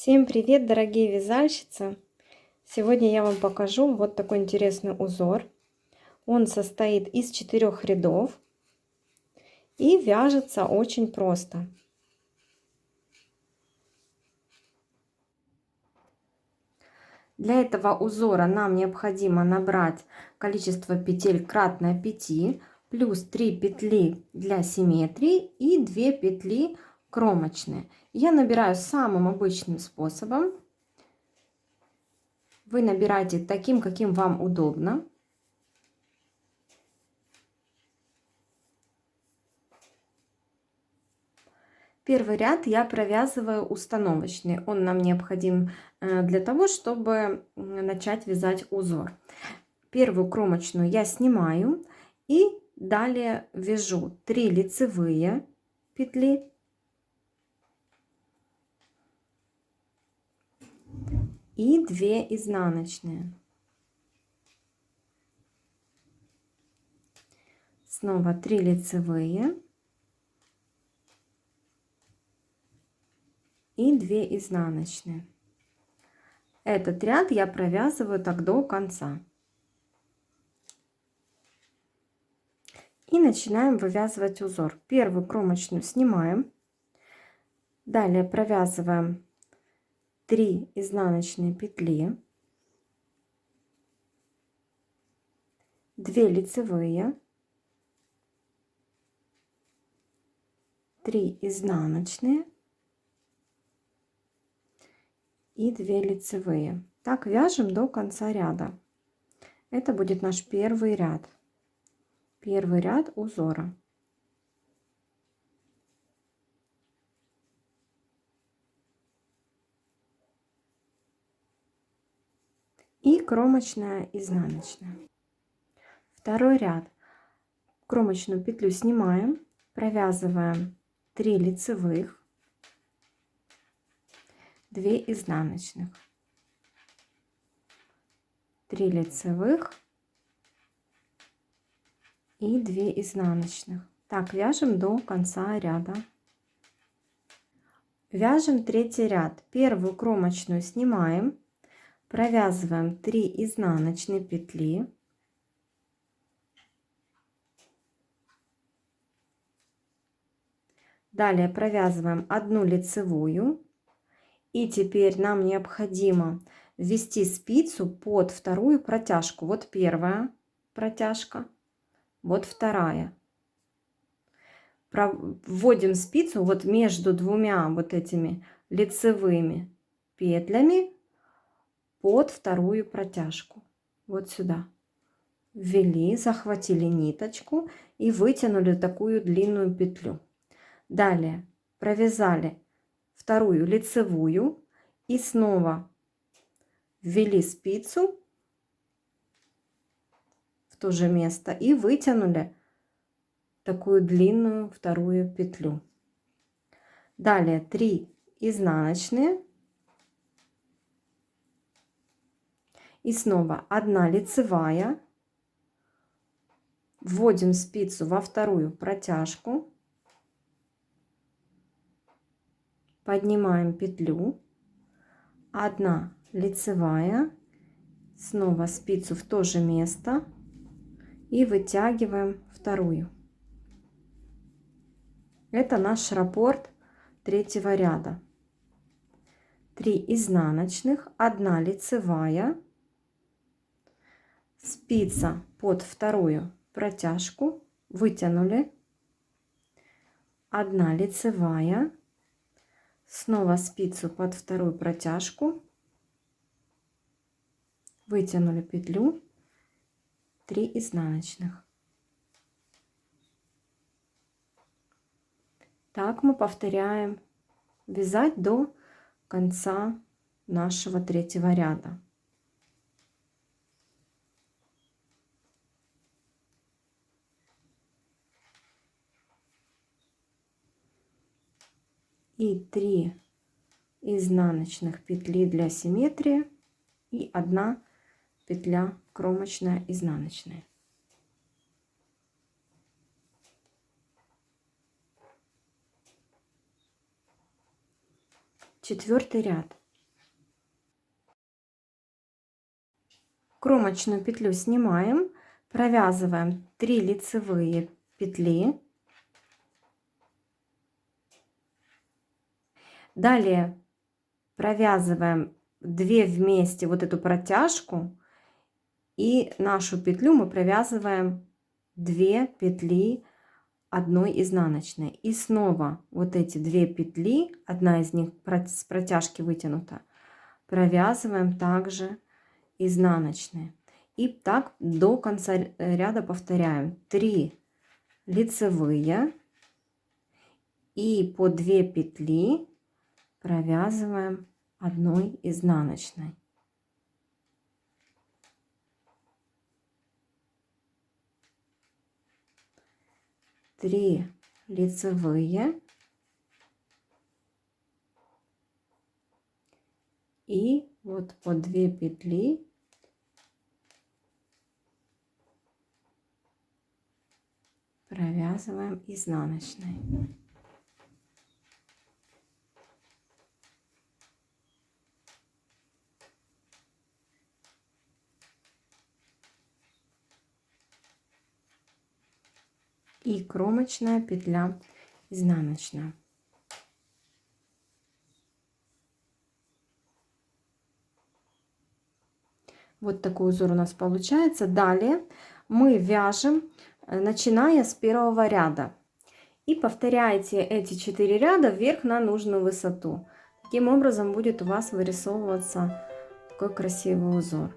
Всем привет, дорогие вязальщицы! Сегодня я вам покажу вот такой интересный узор. Он состоит из 4 рядов и вяжется очень просто. Для этого узора нам необходимо набрать количество петель кратное 5, плюс 3 петли для симметрии и 2 петли кромочные. Я набираю самым обычным способом. Вы набираете таким, каким вам удобно. Первый ряд я провязываю установочный. Он нам необходим для того, чтобы начать вязать узор. Первую кромочную я снимаю и далее вяжу 3 лицевые петли и 2 изнаночные. Снова 3 лицевые и 2 изнаночные. Этот ряд я провязываю так до конца. И начинаем вывязывать узор. Первую кромочную снимаем. Далее провязываем 3 изнаночные петли, 2 лицевые, 3 изнаночные и 2 лицевые. Так вяжем до конца ряда. Это будет наш первый ряд. Первый ряд узора. И кромочная изнаночная. Второй ряд. Кромочную петлю снимаем, провязываем 3 лицевых, 2 изнаночных, 3 лицевых и 2 изнаночных. Так вяжем до конца ряда. Вяжем третий ряд. Первую кромочную снимаем, провязываем 3 изнаночные петли, далее провязываем 1 лицевую, и теперь нам необходимо ввести спицу под вторую протяжку. Вот первая протяжка, вот вторая. Вводим спицу вот между двумя вот этими лицевыми петлями под вторую протяжку. Вот сюда. Ввели, захватили ниточку и вытянули такую длинную петлю. Далее провязали вторую лицевую и снова ввели спицу в то же место и вытянули такую длинную вторую петлю. Далее 3 изнаночные и снова 1 лицевая. Вводим спицу во вторую протяжку, поднимаем петлю, 1 лицевая, снова спицу в то же место и вытягиваем вторую. Это наш раппорт третьего ряда. 3 изнаночных, 1 лицевая, спица под вторую протяжку, вытянули, 1 лицевая, снова спицу под вторую протяжку, вытянули петлю, 3 изнаночных. Так мы повторяем вязать до конца нашего третьего ряда. И 3 изнаночных петли для симметрии и 1 петля кромочная изнаночная. Четвертый ряд. кромочную петлю снимаем, провязываем 3 лицевые петли. Далее провязываем 2 вместе вот эту протяжку, и нашу петлю мы провязываем 2 петли одной изнаночной. И снова вот эти 2 петли, одна из них с протяжки вытянута, провязываем также изнаночные. И так до конца ряда повторяем. 3 лицевые и по 2 петли провязываем одной изнаночной. Три лицевые и вот по 2 петли провязываем изнаночной. И кромочная петля изнаночная. Вот такой узор у нас получается. Далее мы вяжем, начиная с первого ряда. И повторяйте эти 4 ряда вверх на нужную высоту. Таким образом будет у вас вырисовываться такой красивый узор.